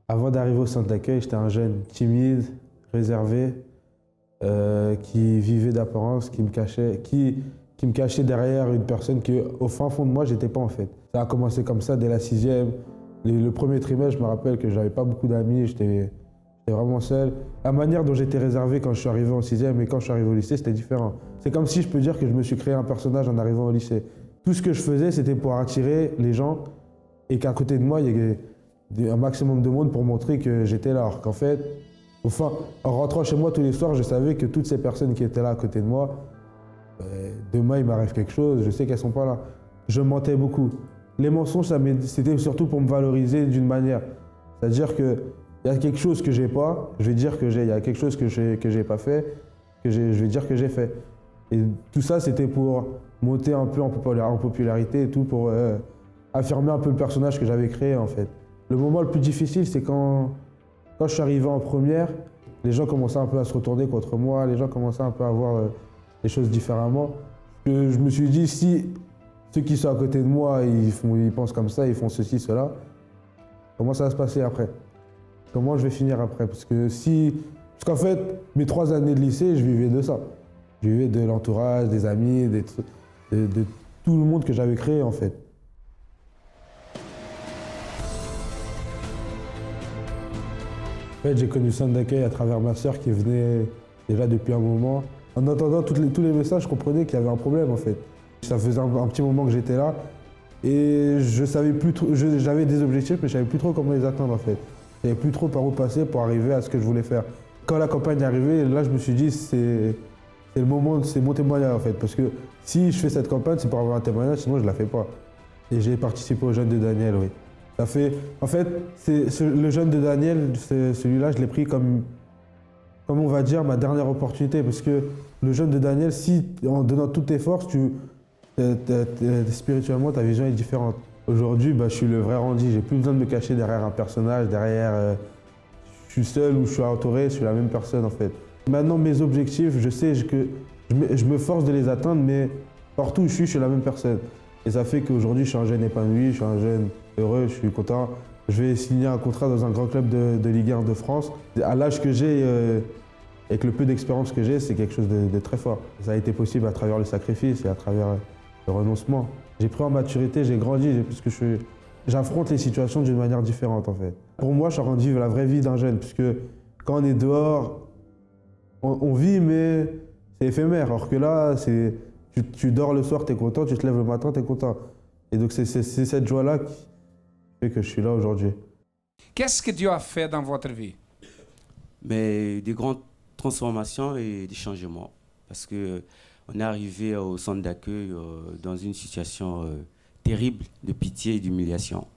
Avant d'arriver au centre d'accueil, j'étais un jeune timide, réservé, qui vivait d'apparence, qui me cachait derrière une personne que, au fin fond de moi, j'étais pas en fait. Ça a commencé comme ça dès la sixième. Le premier trimestre, je me rappelle que j'avais pas beaucoup d'amis, j'étais vraiment seul. La manière dont j'étais réservé quand je suis arrivé en sixième et quand je suis arrivé au lycée, c'était différent. C'est comme si je peux dire que je me suis créé un personnage en arrivant au lycée. Tout ce que je faisais, c'était pour attirer les gens et qu'à côté de moi, il y avait un maximum de monde pour montrer que j'étais là. Alors qu'en fait, enfin, en rentrant chez moi tous les soirs, je savais que toutes ces personnes qui étaient là à côté de moi, demain il m'arrive quelque chose, je sais qu'elles sont pas là. Je mentais beaucoup. Les mensonges, c'était surtout pour me valoriser d'une manière. C'est-à-dire qu'il y a quelque chose que j'ai pas, je vais dire que j'ai. Il y a quelque chose que j'ai pas fait, je vais dire que j'ai fait. Et tout ça, c'était pour monter un peu en popularité et tout, pour affirmer un peu le personnage que j'avais créé en fait. Le moment le plus difficile, c'est quand je suis arrivé en première, les gens commençaient un peu à se retourner contre moi, les gens commençaient un peu à voir les choses différemment. Que je me suis dit, si ceux qui sont à côté de moi, ils pensent comme ça, ils font ceci, cela, comment ça va se passer après? Comment je vais finir après? Parce qu'en fait, mes 3 années de lycée, je vivais de ça. Je vivais de l'entourage, des amis, de tout le monde que j'avais créé en fait. En fait, j'ai connu le centre d'accueil à travers ma sœur qui venait déjà depuis un moment. En entendant tous les messages, je comprenais qu'il y avait un problème en fait. Ça faisait un petit moment que j'étais là et je savais plus trop, j'avais des objectifs mais je savais plus trop comment les atteindre en fait. Je savais plus trop par où passer pour arriver à ce que je voulais faire. Quand la campagne est arrivée, là je me suis dit c'est le moment, c'est mon témoignage en fait. Parce que si je fais cette campagne, c'est pour avoir un témoignage, sinon je la fais pas. Et j'ai participé au Jeûne de Daniel, oui. En fait, le Jeûne de Daniel, celui-là, je l'ai pris comme on va dire, ma dernière opportunité. Parce que le Jeûne de Daniel, si en donnant toutes tes forces, spirituellement, ta vision est différente. Aujourd'hui, je suis le vrai Randy. J'ai plus besoin de me cacher derrière un personnage, je suis seul ou je suis entouré, je suis la même personne en fait. Maintenant, mes objectifs, je sais que je me force de les atteindre, mais partout où je suis la même personne. Et ça fait qu'aujourd'hui, je suis un jeune épanoui, je suis un jeune heureux, je suis content. Je vais signer un contrat dans un grand club de Ligue 1 de France. À l'âge que j'ai, avec le peu d'expérience que j'ai, c'est quelque chose de très fort. Ça a été possible à travers le sacrifice et à travers le renoncement. J'ai pris en maturité, j'ai grandi, puisque j'affronte les situations d'une manière différente en fait. Pour moi, je suis en train de vivre la vraie vie d'un jeune, puisque quand on est dehors, on vit, mais c'est éphémère. Alors que là, tu dors le soir, tu es content, tu te lèves le matin, tu es content. Et donc c'est cette joie-là qui fait que je suis là aujourd'hui. Qu'est-ce que Dieu a fait dans votre vie? Mais des grandes transformations et des changements. Parce que on est arrivé au centre d'accueil dans une situation terrible de pitié et d'humiliation.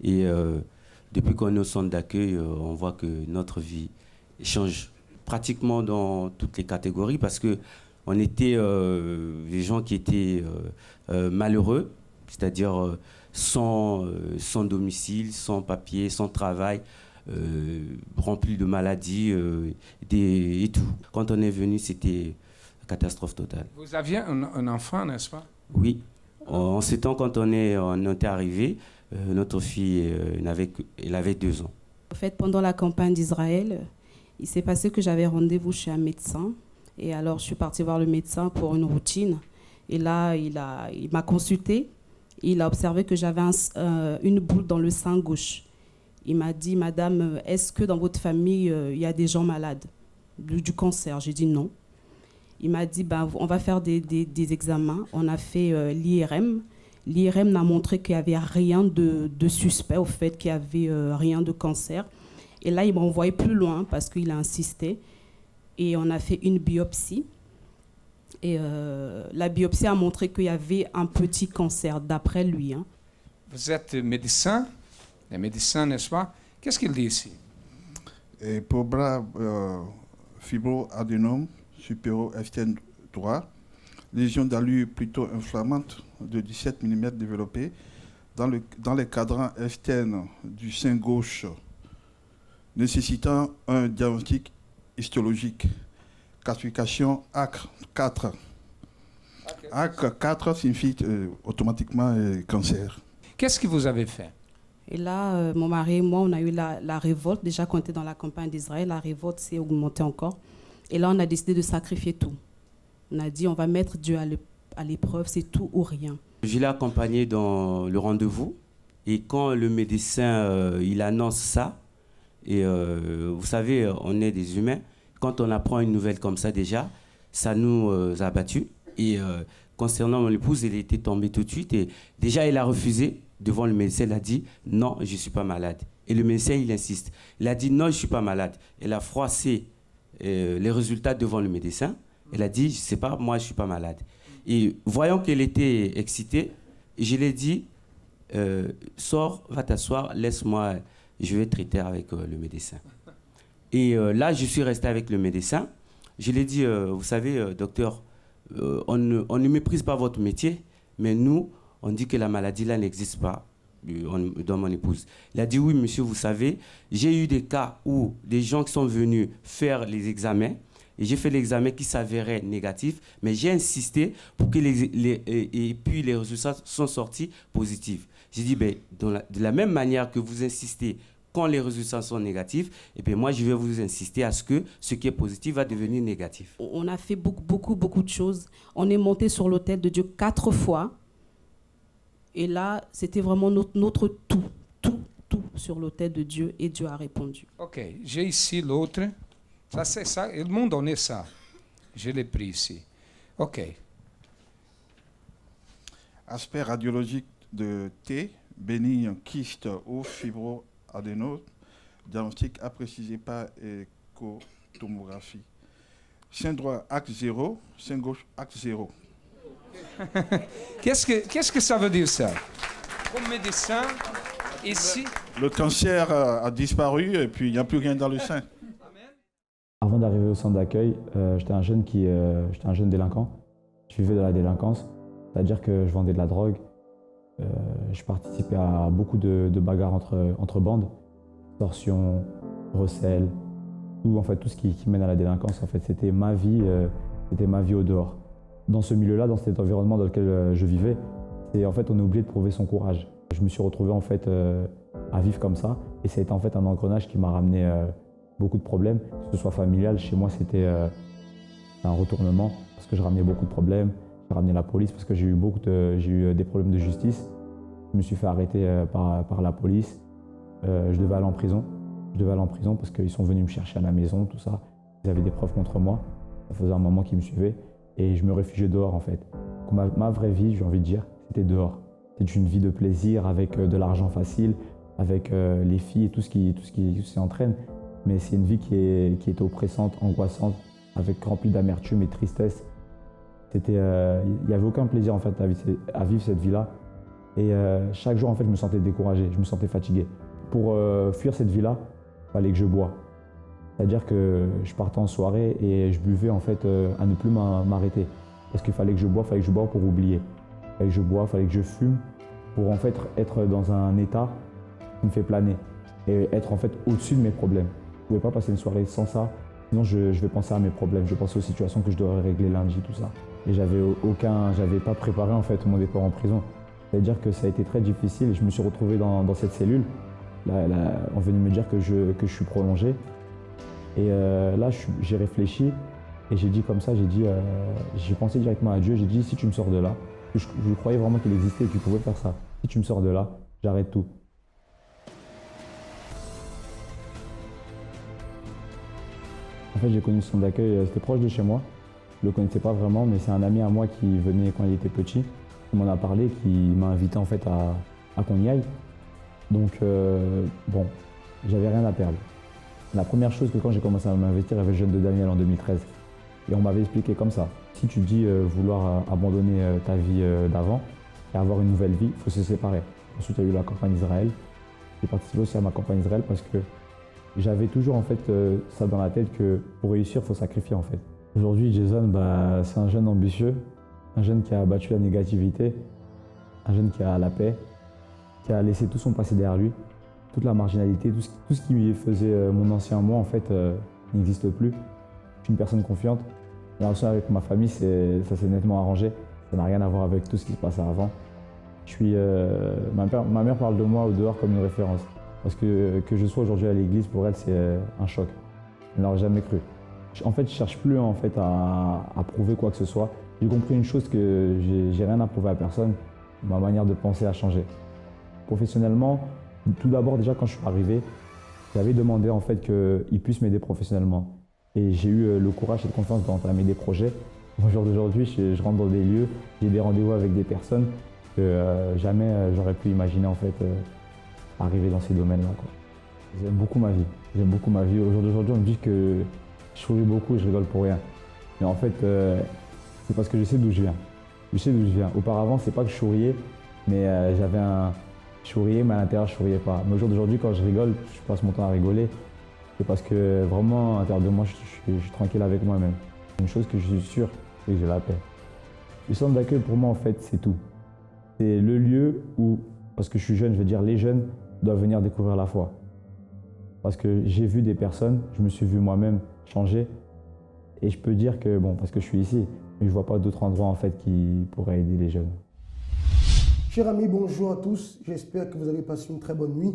Et depuis qu'on est au centre d'accueil, on voit que notre vie change pratiquement dans toutes les catégories parce que on était des gens qui étaient malheureux, c'est-à-dire sans domicile, sans papier, sans travail, remplis de maladies et tout. Quand on est venu, c'était une catastrophe totale. Vous aviez un enfant, n'est-ce pas? Oui. En ces temps, quand on était arrivé, notre fille, elle avait 2 ans. En fait, pendant la campagne d'Israël, il s'est passé que j'avais rendez-vous chez un médecin. Et alors, je suis partie voir le médecin pour une routine. Et là, il m'a consulté. Il a observé que j'avais une boule dans le sein gauche. Il m'a dit, Madame, est-ce que dans votre famille, il y a des gens malades du cancer? J'ai dit non. Il m'a dit, on va faire des examens. On a fait l'IRM. L'IRM n'a montré qu'il n'y avait rien de suspect, au fait qu'il n'y avait rien de cancer. Et là, il m'a envoyé plus loin parce qu'il a insisté. Et on a fait une biopsie. Et la biopsie a montré qu'il y avait un petit cancer, d'après lui. Hein. Vous êtes médecin, n'est-ce pas? Qu'est-ce qu'il dit ici? Et pour bras fibroadénome supérieur externe droit, lésion d'allure plutôt inflammante de 17 mm développée dans les cadrans externes du sein gauche, nécessitant un diagnostic histologique. Classification AC4. AC4 signifie automatiquement cancer. Qu'est-ce que vous avez fait? Et là, mon mari et moi, on a eu la révolte. Déjà, quand on était dans la campagne d'Israël, la révolte s'est augmentée encore. Et là, on a décidé de sacrifier tout. On a dit, on va mettre Dieu à l'épreuve, c'est tout ou rien. Je l'ai accompagné dans le rendez-vous. Et quand le médecin il annonce ça, et vous savez, on est des humains, quand on apprend une nouvelle comme ça déjà, ça nous a abattus. Et concernant mon épouse, elle était tombée tout de suite. Et déjà, elle a refusé devant le médecin. Elle a dit non, je ne suis pas malade. Et le médecin, il insiste. Il a dit non, je ne suis pas malade. Elle a froissé les résultats devant le médecin. Elle a dit, je ne sais pas, moi, je ne suis pas malade. Et voyant qu'elle était excitée, je lui ai dit, sors, va t'asseoir, laisse-moi, je vais traiter avec le médecin. Et là, je suis resté avec le médecin. Je lui ai dit, vous savez, docteur, on ne méprise pas votre métier, mais nous, on dit que la maladie là n'existe pas dans mon épouse. Il a dit, oui, monsieur, vous savez, j'ai eu des cas où des gens qui sont venus faire les examens, et j'ai fait l'examen qui s'avérait négatif, mais j'ai insisté pour que et puis les résultats sont sortis positifs. J'ai dit, ben, de la même manière que vous insistez quand les résultats sont négatifs, et bien moi, je vais vous insister à ce que ce qui est positif va devenir négatif. On a fait beaucoup de choses. On est monté sur l'autel de Dieu 4 fois. Et là, c'était vraiment notre tout sur l'autel de Dieu, et Dieu a répondu. Ok, j'ai ici l'autre. Ça, c'est ça. Le monde en est ça. Je l'ai pris ici. Ok. Aspect radiologique de T, bénigne, kyste ou fibroadénose, diagnostic à préciser par échotomographie. Sein droit, axe 0, sein gauche, axe 0. Qu'est-ce que ça veut dire ça? Comme médecin, ici... Le cancer a disparu et puis il n'y a plus rien dans le sein. Avant d'arriver au centre d'accueil, j'étais un jeune délinquant. Je vivais de la délinquance, c'est-à-dire que je vendais de la drogue. Je participais à beaucoup de bagarres entre bandes, extorsion, recel, tout ce qui mène à la délinquance. En fait, c'était ma vie au dehors. Dans ce milieu-là, dans cet environnement dans lequel je vivais, en fait, on est obligé de prouver son courage. Je me suis retrouvé en fait à vivre comme ça, et ça a été en fait un engrenage qui m'a ramené beaucoup de problèmes, que ce soit familial. Chez moi, c'était un retournement parce que je ramenais beaucoup de problèmes. J'ai ramené la police parce que j'ai eu des problèmes de justice. Je me suis fait arrêter par la police. Je devais aller en prison. Parce qu'ils sont venus me chercher à la maison, tout ça. Ils avaient des preuves contre moi. Ça faisait un moment qu'ils me suivaient. Et je me réfugiais dehors, en fait. Ma vraie vie, j'ai envie de dire, c'était dehors. C'était une vie de plaisir avec de l'argent facile, avec les filles et tout ce qui s'y entraîne. Mais c'est une vie qui était oppressante, angoissante, remplie d'amertume et de tristesse. Il n'y avait aucun plaisir en fait à vivre cette vie-là. Et chaque jour en fait, je me sentais découragé, je me sentais fatigué. Pour fuir cette vie-là, il fallait que je bois. C'est-à-dire que je partais en soirée et je buvais en fait à ne plus m'arrêter. Parce qu'il fallait que je bois pour oublier. Il fallait que je bois, il fallait que je fume pour en fait être dans un état qui me fait planer et être en fait au-dessus de mes problèmes. Je ne pouvais pas passer une soirée sans ça, sinon je vais penser à mes problèmes, je vais penser aux situations que je devrais régler lundi, tout ça. Et j'avais pas préparé en fait mon départ en prison. C'est-à-dire que ça a été très difficile et je me suis retrouvé dans cette cellule. On venait me dire que je suis prolongé. Et là, j'ai réfléchi et j'ai dit comme ça, j'ai pensé directement à Dieu, j'ai dit si tu me sors de là, je croyais vraiment qu'il existait et qu'il pouvait faire ça. Si tu me sors de là, j'arrête tout. En fait, j'ai connu le centre d'accueil, c'était proche de chez moi. Je ne le connaissais pas vraiment, mais c'est un ami à moi qui venait quand il était petit. Il m'en a parlé, qui m'a invité en fait à qu'on y aille. Donc, bon, j'avais rien à perdre. La première chose que quand j'ai commencé à m'investir, il y avait le jeune de Daniel en 2013. Et on m'avait expliqué comme ça. Si tu dis vouloir abandonner ta vie d'avant et avoir une nouvelle vie, il faut se séparer. Ensuite, il y a eu la campagne Israël. J'ai participé aussi à ma campagne Israël parce que j'avais toujours en fait ça dans la tête que pour réussir, il faut sacrifier en fait. Aujourd'hui, Jason, c'est un jeune ambitieux, un jeune qui a battu la négativité, un jeune qui a la paix, qui a laissé tout son passé derrière lui, toute la marginalité, tout ce qui faisait mon ancien moi en fait n'existe plus. Je suis une personne confiante. La relation avec ma famille, ça s'est nettement arrangé. Ça n'a rien à voir avec tout ce qui se passait avant. Ma mère parle de moi au dehors comme une référence. Parce que je sois aujourd'hui à l'église, pour elle, c'est un choc. Elle n'aurait jamais cru. En fait, je ne cherche plus en fait, à prouver quoi que ce soit. J'ai compris une chose, que j'ai rien à prouver à personne. Ma manière de penser a changé. Professionnellement, tout d'abord, déjà quand je suis arrivé, j'avais demandé en fait qu'ils puissent m'aider professionnellement. Et j'ai eu le courage et la confiance d'entamer des projets. Au jour d'aujourd'hui, je rentre dans des lieux, j'ai des rendez-vous avec des personnes que jamais j'aurais pu imaginer en fait, arriver dans ces domaines-là. J'aime beaucoup ma vie. J'aime beaucoup ma vie. Au jour d'aujourd'hui, on me dit que je souris beaucoup et je rigole pour rien. Mais en fait, c'est parce que je sais d'où je viens. Je sais d'où je viens. Auparavant, c'est pas que je souriais, mais je souriais, mais à l'intérieur, je souriais pas. Mais au jour d'aujourd'hui, quand je rigole, je passe mon temps à rigoler. C'est parce que vraiment, à l'intérieur de moi, je suis tranquille avec moi-même. Une chose que je suis sûr, c'est que j'ai la paix. Le centre d'accueil, pour moi, en fait, c'est tout. C'est le lieu où, parce que je suis jeune, je veux dire, les jeunes doivent venir découvrir la foi. Parce que j'ai vu des personnes, je me suis vu moi-même changer. Et je peux dire que, bon, parce que je suis ici, mais je ne vois pas d'autres endroits, en fait, qui pourraient aider les jeunes. Chers amis, bonjour à tous. J'espère que vous avez passé une très bonne nuit.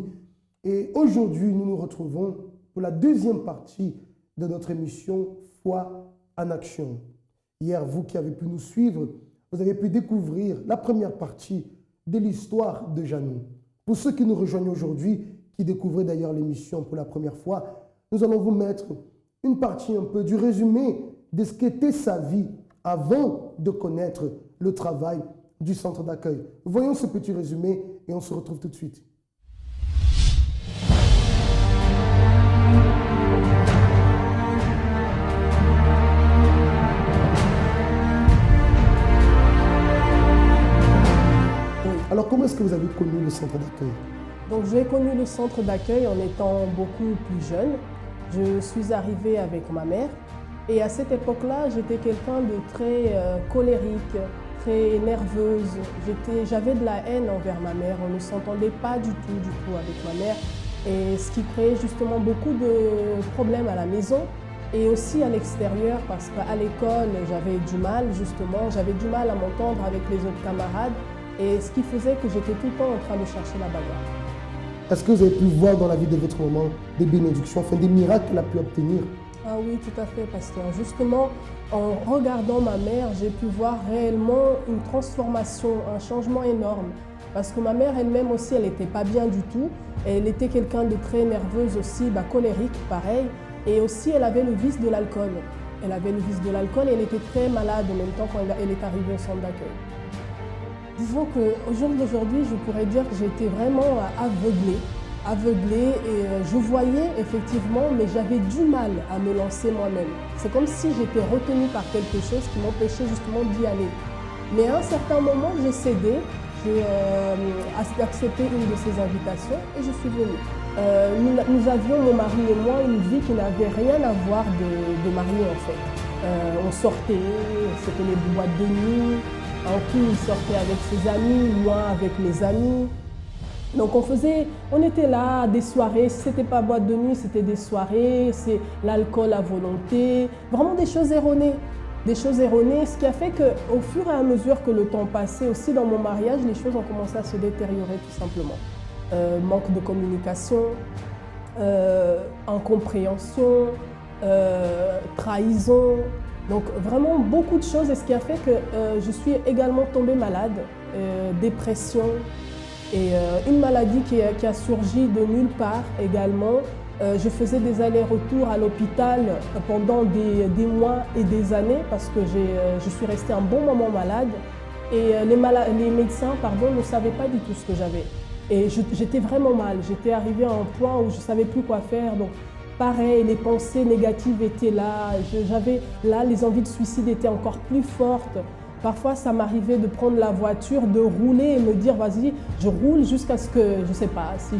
Et aujourd'hui, nous nous retrouvons pour la deuxième partie de notre émission Foi en Action. Hier, vous qui avez pu nous suivre, vous avez pu découvrir la première partie de l'histoire de Janou. Pour ceux qui nous rejoignent aujourd'hui, qui découvrent d'ailleurs l'émission pour la première fois, nous allons vous mettre une partie un peu du résumé de ce qu'était sa vie avant de connaître le travail du centre d'accueil. Voyons ce petit résumé et on se retrouve tout de suite. Alors, comment est-ce que vous avez connu le centre d'accueil? Donc, j'ai connu le centre d'accueil en étant beaucoup plus jeune. Je suis arrivée avec ma mère et à cette époque-là, j'étais quelqu'un de très colérique, très nerveuse. J'avais de la haine envers ma mère. On ne s'entendait pas du tout avec ma mère. Et ce qui créait justement beaucoup de problèmes à la maison et aussi à l'extérieur parce qu'à l'école, j'avais du mal à m'entendre avec les autres camarades. Et ce qui faisait que j'étais tout le temps en train de chercher la bagarre. Est-ce que vous avez pu voir dans la vie de votre maman des bénédictions, enfin des miracles qu'elle a pu obtenir? Ah oui, tout à fait, pasteur. Justement, en regardant ma mère, j'ai pu voir réellement une transformation, un changement énorme. Parce que ma mère elle-même aussi, elle n'était pas bien du tout. Elle était quelqu'un de très nerveuse aussi, colérique, pareil. Et aussi, elle avait le vice de l'alcool. Elle avait le vice de l'alcool et elle était très malade en même temps quand elle est arrivée au centre d'accueil. Disons qu'au jour d'aujourd'hui, je pourrais dire que j'étais vraiment aveuglée et je voyais effectivement, mais j'avais du mal à me lancer moi-même. C'est comme si j'étais retenue par quelque chose qui m'empêchait justement d'y aller. Mais à un certain moment, j'ai cédé, j'ai accepté une de ses invitations et je suis venue. Nous avions, mon mari et moi, une vie qui n'avait rien à voir de mariée en fait. On sortait, c'était les boîtes de nuit. En qui il sortait avec ses amis, moi avec mes amis. Donc on était là, des soirées, si ce n'était pas boîte de nuit, c'était des soirées, c'est l'alcool à volonté, vraiment des choses erronées. Des choses erronées, ce qui a fait qu'au fur et à mesure que le temps passait, aussi dans mon mariage, les choses ont commencé à se détériorer tout simplement. Manque de communication, incompréhension, trahison. Donc vraiment beaucoup de choses et ce qui a fait que je suis également tombée malade, dépression et une maladie qui a surgi de nulle part également. Je faisais des allers-retours à l'hôpital pendant des mois et des années parce que je suis restée un bon moment malade et les médecins ne savaient pas du tout ce que j'avais. Et j'étais vraiment mal, j'étais arrivée à un point où je ne savais plus quoi faire. Donc, pareil, les pensées négatives étaient là, les envies de suicide étaient encore plus fortes. Parfois, ça m'arrivait de prendre la voiture, de rouler et me dire, vas-y, je roule jusqu'à ce que, je ne sais pas, si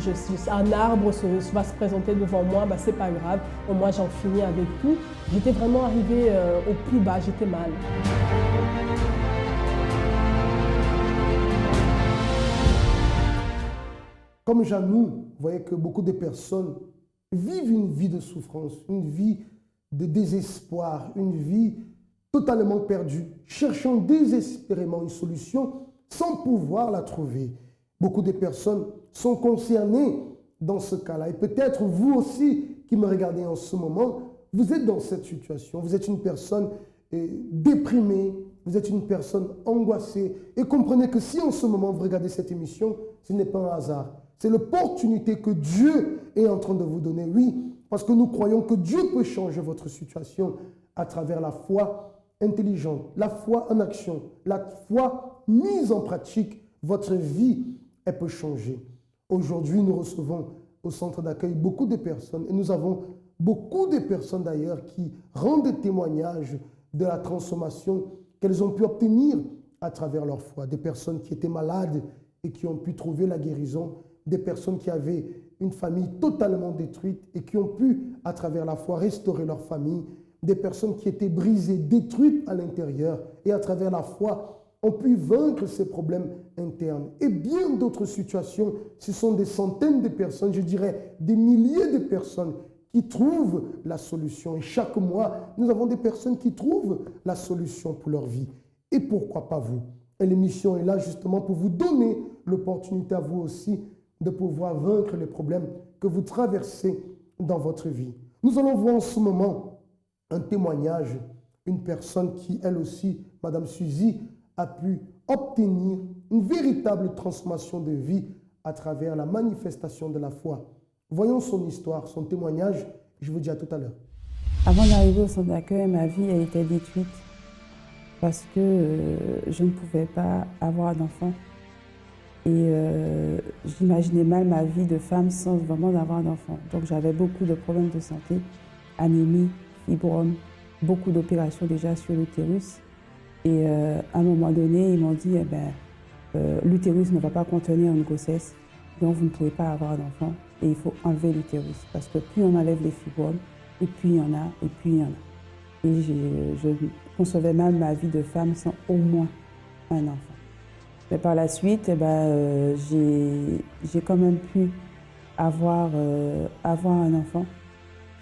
un arbre va se présenter devant moi, c'est pas grave, au moins j'en finis avec tout. J'étais vraiment arrivée au plus bas, j'étais mal. Comme Janou, vous voyez que beaucoup de personnes vivent une vie de souffrance, une vie de désespoir, une vie totalement perdue, cherchant désespérément une solution. sans pouvoir la trouver. Beaucoup de personnes sont concernées dans ce cas-là. Et peut-être vous aussi qui me regardez en ce moment, vous êtes dans cette situation. Vous êtes une personne déprimée, vous êtes une personne angoissée. Et comprenez que si en ce moment vous regardez cette émission, ce n'est pas un hasard. C'est l'opportunité que Dieu est en train de vous donner. Oui, parce que nous croyons que Dieu peut changer votre situation à travers la foi intelligente, la foi en action, la foi mise en pratique. Votre vie, elle peut changer. Aujourd'hui, nous recevons au centre d'accueil beaucoup de personnes et nous avons beaucoup de personnes d'ailleurs qui rendent des témoignages de la transformation qu'elles ont pu obtenir à travers leur foi. Des personnes qui étaient malades et qui ont pu trouver la guérison. Des personnes qui avaient une famille totalement détruite et qui ont pu, à travers la foi, restaurer leur famille. Des personnes qui étaient brisées, détruites à l'intérieur et à travers la foi, ont pu vaincre ces problèmes internes. Et bien d'autres situations, ce sont des centaines de personnes, je dirais des milliers de personnes qui trouvent la solution. Et chaque mois, nous avons des personnes qui trouvent la solution pour leur vie. Et pourquoi pas vous? Et l'émission est là justement pour vous donner l'opportunité à vous aussi de pouvoir vaincre les problèmes que vous traversez dans votre vie. Nous allons voir en ce moment un témoignage, une personne qui, elle aussi, Madame Suzy, a pu obtenir une véritable transformation de vie à travers la manifestation de la foi. Voyons son histoire, son témoignage. Je vous dis à tout à l'heure. Avant d'arriver au centre d'accueil, ma vie a été détruite parce que je ne pouvais pas avoir d'enfant. Et j'imaginais mal ma vie de femme sans vraiment avoir d'enfant. Donc j'avais beaucoup de problèmes de santé, anémie, fibrome, beaucoup d'opérations déjà sur l'utérus. Et à un moment donné, ils m'ont dit, l'utérus ne va pas contenir une grossesse, donc vous ne pouvez pas avoir d'enfant et il faut enlever l'utérus. Parce que plus on enlève les fibromes, et plus il y en a, et plus il y en a. Et je concevais mal ma vie de femme sans au moins un enfant. Mais par la suite, j'ai quand même pu avoir un enfant.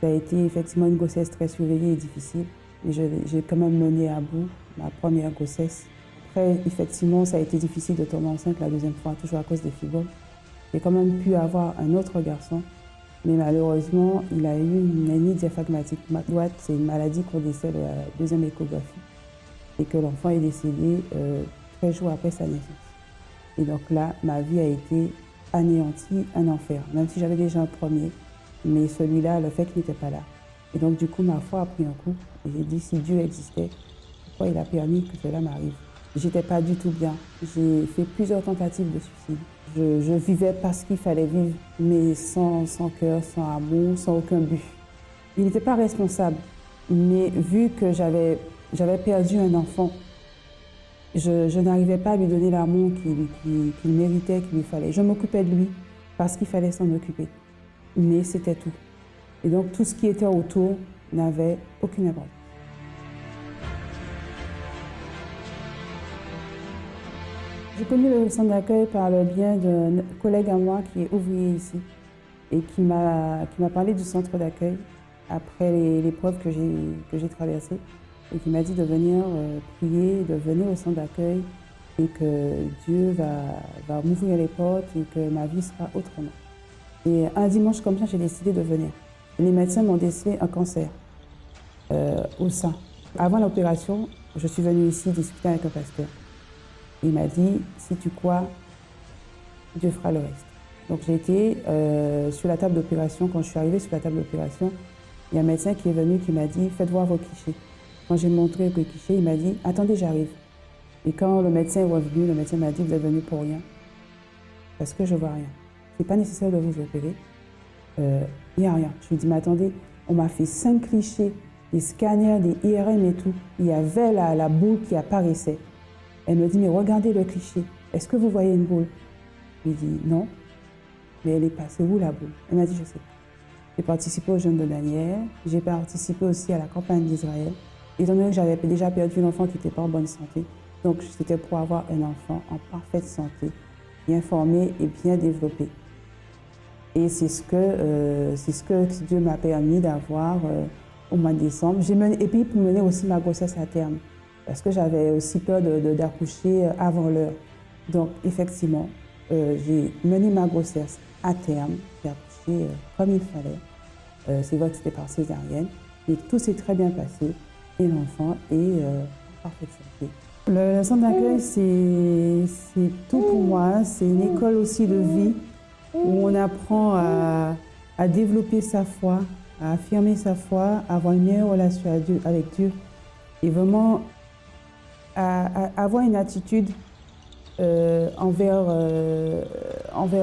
Ça a été effectivement une grossesse très surveillée et difficile. Et j'ai quand même mené à bout ma première grossesse. Après, effectivement, ça a été difficile de tomber enceinte la deuxième fois, toujours à cause des fibromes. J'ai quand même pu avoir un autre garçon, mais malheureusement, il a eu une hernie diaphragmatique droite. C'est une maladie qu'on décèle à la deuxième échographie et que l'enfant est décédé 13 jours après sa naissance. Et donc là, ma vie a été anéantie, un enfer, même si j'avais déjà un premier, mais celui-là, le fait qu'il n'était pas là. Et donc du coup, ma foi a pris un coup et j'ai dit, si Dieu existait, pourquoi il a permis que cela m'arrive? J'étais pas du tout bien. J'ai fait plusieurs tentatives de suicide. Je vivais parce qu'il fallait vivre, mais sans cœur, sans amour, sans aucun but. Il n'était pas responsable, mais vu que j'avais perdu un enfant, je n'arrivais pas à lui donner l'amour qu'il méritait, qu'il lui fallait. Je m'occupais de lui parce qu'il fallait s'en occuper, mais c'était tout. Et donc tout ce qui était autour n'avait aucune importance. J'ai connu le centre d'accueil par le biais d'un collègue à moi qui est ouvrier ici et qui m'a parlé du centre d'accueil après l'épreuve que j'ai traversée et qui m'a dit de venir prier, de venir au centre d'accueil et que Dieu va m'ouvrir les portes et que ma vie sera autrement. Et un dimanche comme ça, j'ai décidé de venir. Les médecins m'ont décelé un cancer au sein. Avant l'opération, je suis venue ici discuter avec un pasteur. Il m'a dit, si tu crois, Dieu fera le reste. Donc j'ai été sur la table d'opération. Quand je suis arrivée sur la table d'opération, il y a un médecin qui est venu qui m'a dit, faites voir vos clichés. Quand j'ai montré le cliché, il m'a dit, attendez, j'arrive. Et quand le médecin est revenu, le médecin m'a dit, vous êtes venu pour rien. Parce que je vois rien. Ce n'est pas nécessaire de vous opérer. Il n'y a rien. Je lui ai dit, mais attendez, on m'a fait 5 clichés, des scanners, des IRM et tout. Il y avait la boule qui apparaissait. Elle me dit, mais regardez le cliché. Est-ce que vous voyez une boule? Je lui ai dit, non. Mais elle est passée où la boule? Elle m'a dit, je sais pas. J'ai participé au jeûne de Daniel. J'ai participé aussi à la campagne d'Israël. Étant donné que j'avais déjà perdu un enfant qui n'était pas en bonne santé. Donc c'était pour avoir un enfant en parfaite santé, bien formé et bien développé. Et c'est ce que Dieu m'a permis d'avoir au mois de décembre. Et puis pour mener aussi ma grossesse à terme. Parce que j'avais aussi peur d'accoucher avant l'heure. Donc, effectivement, j'ai mené ma grossesse à terme. J'ai accouché comme il fallait. C'est vrai que c'était par césarienne. Et tout s'est très bien passé. Et l'enfant est en parfaite santé. Le centre d'accueil, c'est tout pour moi. C'est une école aussi de vie où on apprend à développer sa foi, à affirmer sa foi, à avoir une meilleure relation avec Dieu et vraiment à avoir une attitude envers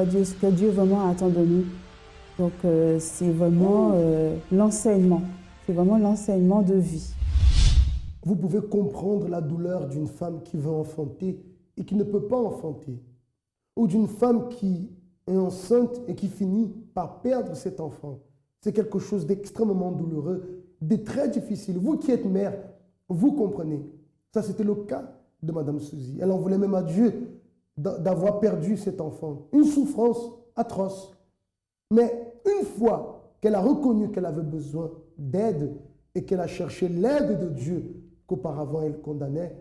Dieu, ce que Dieu vraiment attend de nous. Donc c'est vraiment l'enseignement, c'est vraiment l'enseignement de vie. Vous pouvez comprendre la douleur d'une femme qui veut enfanter et qui ne peut pas enfanter, ou d'une femme qui est enceinte et qui finit par perdre cet enfant. C'est quelque chose d'extrêmement douloureux, de très difficile. Vous qui êtes mère, vous comprenez. Ça, c'était le cas de Mme Suzy. Elle en voulait même à Dieu d'avoir perdu cet enfant. Une souffrance atroce. Mais une fois qu'elle a reconnu qu'elle avait besoin d'aide et qu'elle a cherché l'aide de Dieu qu'auparavant elle condamnait,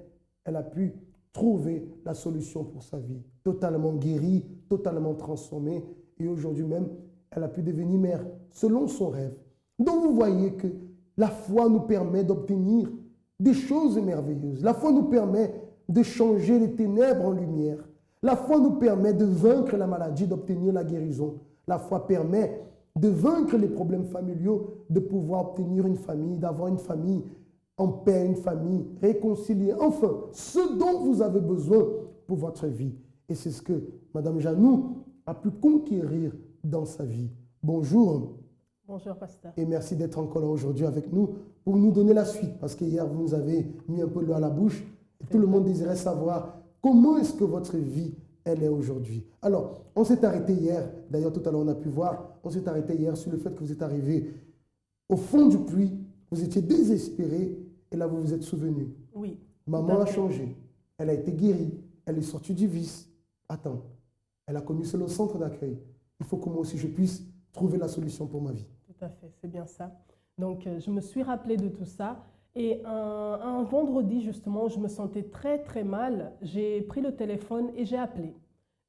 elle a pu trouver la solution pour sa vie. Totalement guérie, totalement transformée. Et aujourd'hui même, elle a pu devenir mère selon son rêve. Donc vous voyez que la foi nous permet d'obtenir des choses merveilleuses. La foi nous permet de changer les ténèbres en lumière. La foi nous permet de vaincre la maladie, d'obtenir la guérison. La foi permet de vaincre les problèmes familiaux, de pouvoir obtenir une famille, d'avoir une famille en paix, une famille réconciliée. Enfin, ce dont vous avez besoin pour votre vie. Et c'est ce que Mme Janou a pu conquérir dans sa vie. Bonjour. Bonjour, pasteur. Et merci d'être encore là aujourd'hui avec nous pour nous donner la suite. Parce qu'hier, vous nous avez mis un peu l'eau à la bouche. Et tout le monde désirait savoir comment est-ce que votre vie, elle est aujourd'hui. Alors, on s'est arrêté hier. D'ailleurs, tout à l'heure, on a pu voir. On s'est arrêté hier sur le fait que vous êtes arrivé au fond du puits. Vous étiez désespéré. Et là, vous vous êtes souvenu. Oui. Maman a changé. Elle a été guérie. Elle est sortie du vice. Attends. Elle a connu le centre d'accueil. Il faut que moi aussi, je puisse trouver la solution pour ma vie. Tout à fait, c'est bien ça. Donc, je me suis rappelé de tout ça. Et un vendredi, justement, je me sentais très, très mal. J'ai pris le téléphone et j'ai appelé.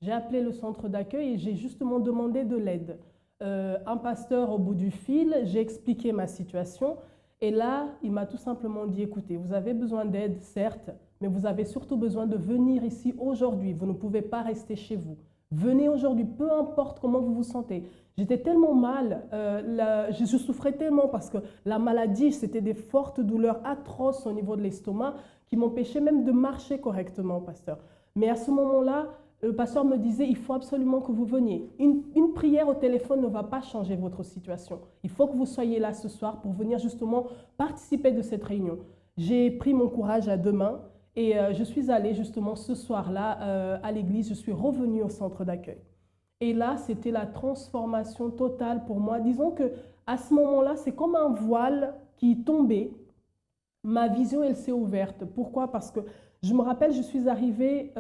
J'ai appelé le centre d'accueil et j'ai justement demandé de l'aide. Un pasteur au bout du fil, j'ai expliqué ma situation. Et là, il m'a tout simplement dit, écoutez, vous avez besoin d'aide, certes, mais vous avez surtout besoin de venir ici aujourd'hui. Vous ne pouvez pas rester chez vous. Venez aujourd'hui, peu importe comment vous vous sentez. J'étais tellement mal, je souffrais tellement parce que la maladie, c'était des fortes douleurs atroces au niveau de l'estomac qui m'empêchaient même de marcher correctement, pasteur. Mais à ce moment-là, le pasteur me disait, il faut absolument que vous veniez. Une prière au téléphone ne va pas changer votre situation. Il faut que vous soyez là ce soir pour venir justement participer de cette réunion. J'ai pris mon courage à deux mains et je suis allée justement ce soir-là à l'église. Je suis revenue au centre d'accueil. Et là, c'était la transformation totale pour moi. Disons qu'à ce moment-là, c'est comme un voile qui tombait. Ma vision, elle s'est ouverte. Pourquoi? Parce que je me rappelle, je suis arrivée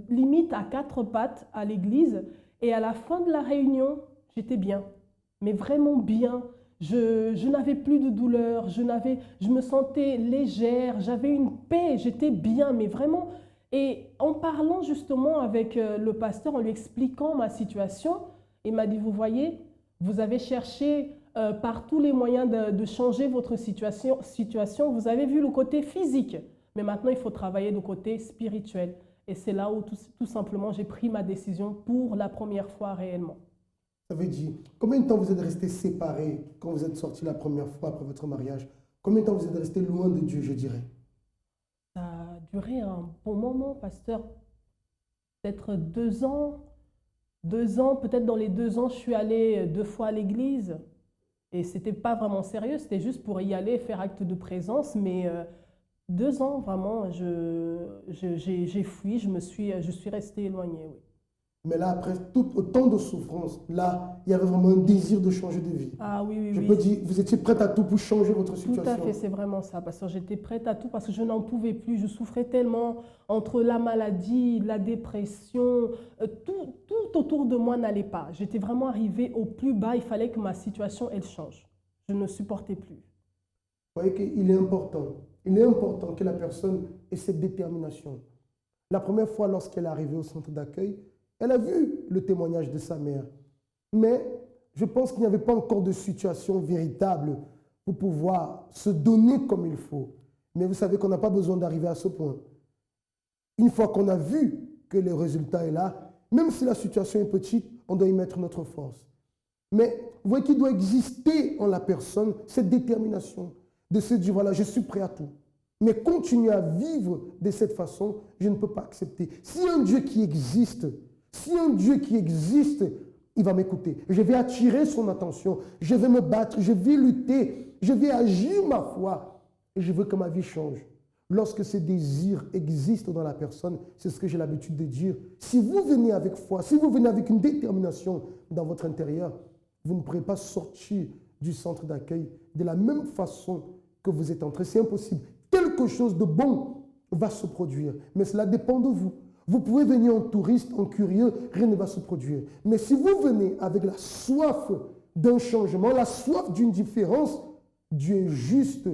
limite à 4 pattes à l'église et à la fin de la réunion, j'étais bien, mais vraiment bien. Je n'avais plus de douleur, je me sentais légère, j'avais une paix, j'étais bien, mais vraiment. Et en parlant justement avec le pasteur, en lui expliquant ma situation, il m'a dit, vous voyez, vous avez cherché par tous les moyens de changer votre situation, vous avez vu le côté physique. Mais maintenant, il faut travailler le côté spirituel. Et c'est là où tout simplement j'ai pris ma décision pour la première fois réellement. Ça veut dire, combien de temps vous êtes restés séparés quand vous êtes sortis la première fois après votre mariage? Combien de temps vous êtes restés loin de Dieu, je dirais? Ça a duré un bon moment, pasteur. Peut-être 2 ans. 2 ans, peut-être dans les 2 ans, je suis allée 2 fois à l'église. Et ce n'était pas vraiment sérieux, c'était juste pour y aller, faire acte de présence. Mais 2 ans, vraiment, j'ai fui, je suis restée éloignée, oui. Mais là, après autant de souffrances, là, il y avait vraiment un désir de changer de vie. Ah oui, oui, Je oui. peux dire, vous étiez prête à tout pour changer votre situation. Tout à fait, c'est vraiment ça, parce que j'étais prête à tout, parce que je n'en pouvais plus, je souffrais tellement entre la maladie, la dépression, tout autour de moi n'allait pas. J'étais vraiment arrivée au plus bas, il fallait que ma situation, elle change. Je ne supportais plus. Vous voyez qu'il est important que la personne ait cette détermination. La première fois, lorsqu'elle est arrivée au centre d'accueil, elle a vu le témoignage de sa mère. Mais je pense qu'il n'y avait pas encore de situation véritable pour pouvoir se donner comme il faut. Mais vous savez qu'on n'a pas besoin d'arriver à ce point. Une fois qu'on a vu que le résultat est là, même si la situation est petite, on doit y mettre notre force. Mais vous voyez qu'il doit exister en la personne cette détermination de se dire, voilà, je suis prêt à tout. Mais continuer à vivre de cette façon, je ne peux pas accepter. Si un Dieu qui existe, il va m'écouter. Je vais attirer son attention, je vais me battre, je vais lutter, je vais agir ma foi. Et je veux que ma vie change. Lorsque ces désirs existent dans la personne, c'est ce que j'ai l'habitude de dire. Si vous venez avec foi, si vous venez avec une détermination dans votre intérieur, vous ne pourrez pas sortir du centre d'accueil de la même façon que vous êtes entré. C'est impossible. Quelque chose de bon va se produire, mais cela dépend de vous. Vous pouvez venir en touriste, en curieux, rien ne va se produire. Mais si vous venez avec la soif d'un changement, la soif d'une différence, Dieu est juste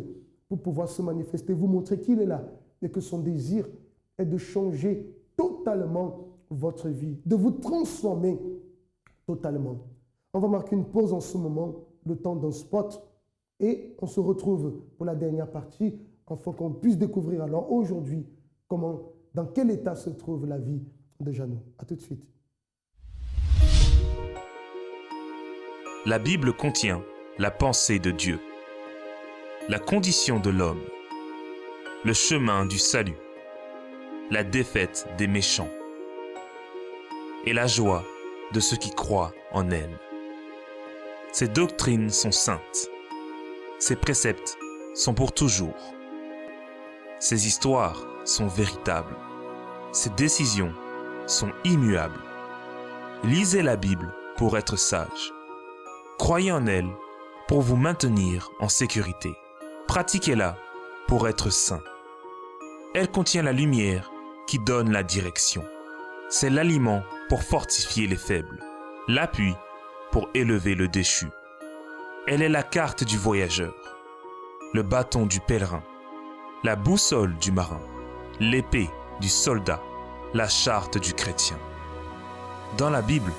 pour pouvoir se manifester, vous montrer qu'il est là et que son désir est de changer totalement votre vie, de vous transformer totalement. On va marquer une pause en ce moment, le temps d'un spot, et on se retrouve pour la dernière partie, afin qu'on puisse découvrir alors aujourd'hui dans quel état se trouve la vie de Janou. A tout de suite. La Bible contient la pensée de Dieu, la condition de l'homme, le chemin du salut, la défaite des méchants et la joie de ceux qui croient en elle. Ces doctrines sont saintes, ces préceptes sont pour toujours, ces histoires sont véritables, ces décisions sont immuables. Lisez la Bible pour être sage. Croyez en elle pour vous maintenir en sécurité. Pratiquez-la pour être saint. Elle contient la lumière qui donne la direction. C'est l'aliment pour fortifier les faibles, l'appui pour élever le déchu. Elle est la carte du voyageur, le bâton du pèlerin, la boussole du marin, l'épée du soldat, la charte du chrétien. Dans la Bible,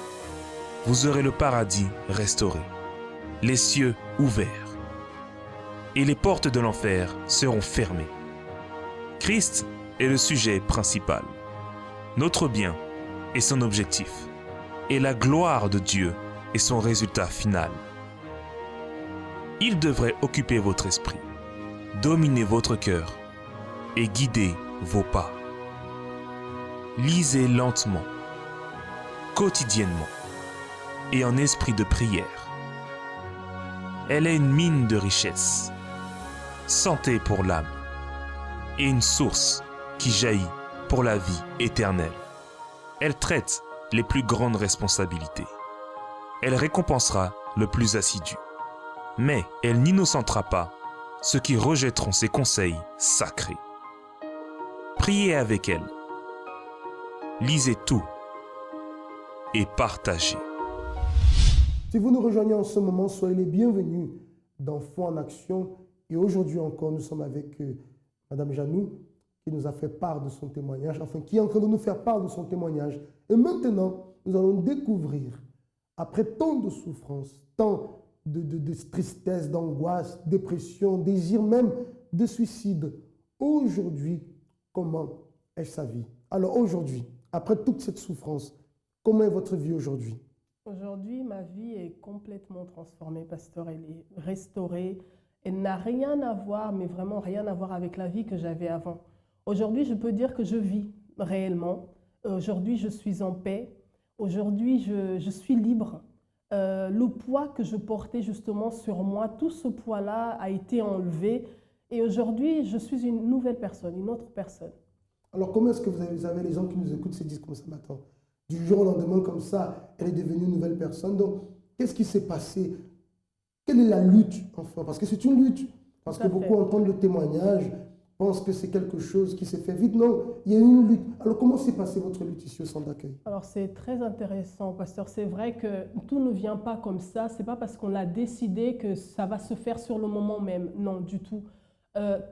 vous aurez le paradis restauré, les cieux ouverts, et les portes de l'enfer seront fermées. Christ est le sujet principal, notre bien est son objectif, et la gloire de Dieu est son résultat final. Il devrait occuper votre esprit, dominer votre cœur et guider vos pas. Lisez lentement, quotidiennement et en esprit de prière. Elle est une mine de richesse, santé pour l'âme et une source qui jaillit pour la vie éternelle. Elle traite les plus grandes responsabilités. Elle récompensera le plus assidu. Mais elle n'innocentera pas ceux qui rejetteront ses conseils sacrés. Priez avec elle. Lisez tout et partagez. Si vous nous rejoignez en ce moment, soyez les bienvenus dans Foi en Action. Et aujourd'hui encore, nous sommes avec Madame Janou, qui nous a fait part de son témoignage, enfin qui est en train de nous faire part de son témoignage. Et maintenant, nous allons découvrir, après tant de souffrances, tant de tristesse, d'angoisse, dépression, désir même de suicide, aujourd'hui, comment est sa vie? Alors aujourd'hui, après toute cette souffrance, comment est votre vie aujourd'hui? Aujourd'hui, ma vie est complètement transformée, pasteur. Elle est restaurée. Elle n'a rien à voir, mais vraiment rien à voir avec la vie que j'avais avant. Aujourd'hui, je peux dire que je vis réellement. Aujourd'hui, je suis en paix. Aujourd'hui, je suis libre. Le poids que je portais justement sur moi, tout ce poids-là a été enlevé. Et aujourd'hui, je suis une nouvelle personne, une autre personne. Alors, comment est-ce que vous avez les gens qui nous écoutent se disent comme ça maintenant? Du jour au lendemain, comme ça, elle est devenue une nouvelle personne. Donc, qu'est-ce qui s'est passé? Quelle est la lutte, enfin? Parce que c'est une lutte. Parce que beaucoup entendent le témoignage, pensent que c'est quelque chose qui s'est fait vite. Non, il y a eu une lutte. Alors, comment s'est passée votre lutte ici au centre d'accueil? Alors, c'est très intéressant, pasteur. C'est vrai que tout ne vient pas comme ça. Ce n'est pas parce qu'on l'a décidé que ça va se faire sur le moment même. Non, du tout.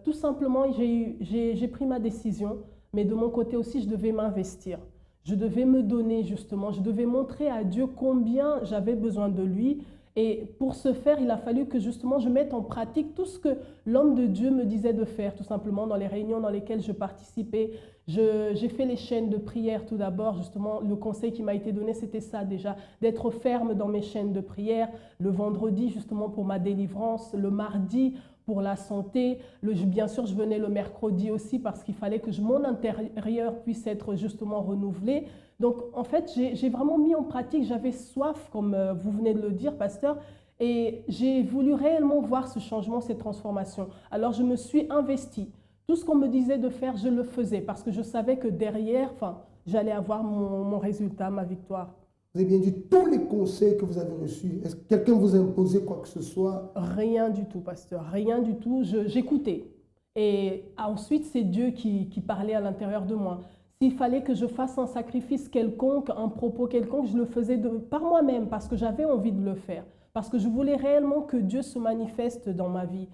Tout simplement, j'ai pris ma décision mais de mon côté aussi, je devais m'investir. Je devais me donner justement, je devais montrer à Dieu combien j'avais besoin de lui. Et pour ce faire, il a fallu que justement je mette en pratique tout ce que l'homme de Dieu me disait de faire, tout simplement dans les réunions dans lesquelles je participais. J'ai fait les chaînes de prière tout d'abord, justement, le conseil qui m'a été donné, c'était ça déjà, d'être ferme dans mes chaînes de prière, le vendredi justement pour ma délivrance, le mardi pour la santé, bien sûr je venais le mercredi aussi parce qu'il fallait que mon intérieur puisse être justement renouvelé. Donc en fait j'ai vraiment mis en pratique, j'avais soif comme vous venez de le dire pasteur, et j'ai voulu réellement voir ce changement, cette transformation. Alors je me suis investie. Tout ce qu'on me disait de faire, je le faisais parce que je savais que derrière, j'allais avoir mon résultat, ma victoire. Vous avez bien dit tous les conseils que vous avez reçus. Est-ce que quelqu'un vous a imposé quoi que ce soit? Rien du tout, pasteur, rien du tout. J'écoutais. Et ensuite, c'est Dieu qui parlait à l'intérieur de moi. S'il fallait que je fasse un sacrifice quelconque, un propos quelconque, je le faisais par moi-même parce que j'avais envie de le faire. Parce que je voulais réellement que Dieu se manifeste dans ma vie.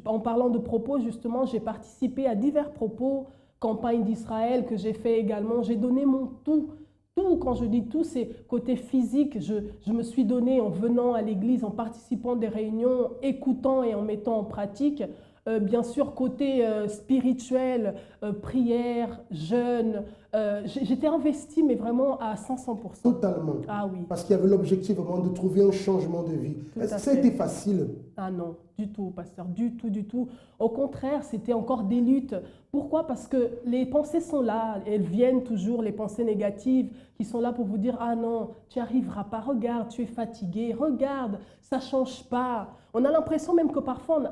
En parlant de propos, justement, j'ai participé à divers propos, campagne d'Israël que j'ai fait également. J'ai donné mon tout. Tout, quand je dis tout, c'est côté physique. Je me suis donné en venant à l'église, en participant à des réunions, écoutant et en mettant en pratique. Bien sûr, côté spirituel, prière, jeûne, j'étais investie, mais vraiment à 500%. Totalement. Ah oui. Parce qu'il y avait l'objectif vraiment de trouver un changement de vie. Est-ce que ça a été facile? Ah non, du tout, pasteur, du tout, du tout. Au contraire, c'était encore des luttes. Pourquoi? Parce que les pensées sont là, elles viennent toujours, les pensées négatives qui sont là pour vous dire « Ah non, tu n'y arriveras pas, regarde, tu es fatigué, regarde, ça ne change pas ». On a l'impression même que parfois,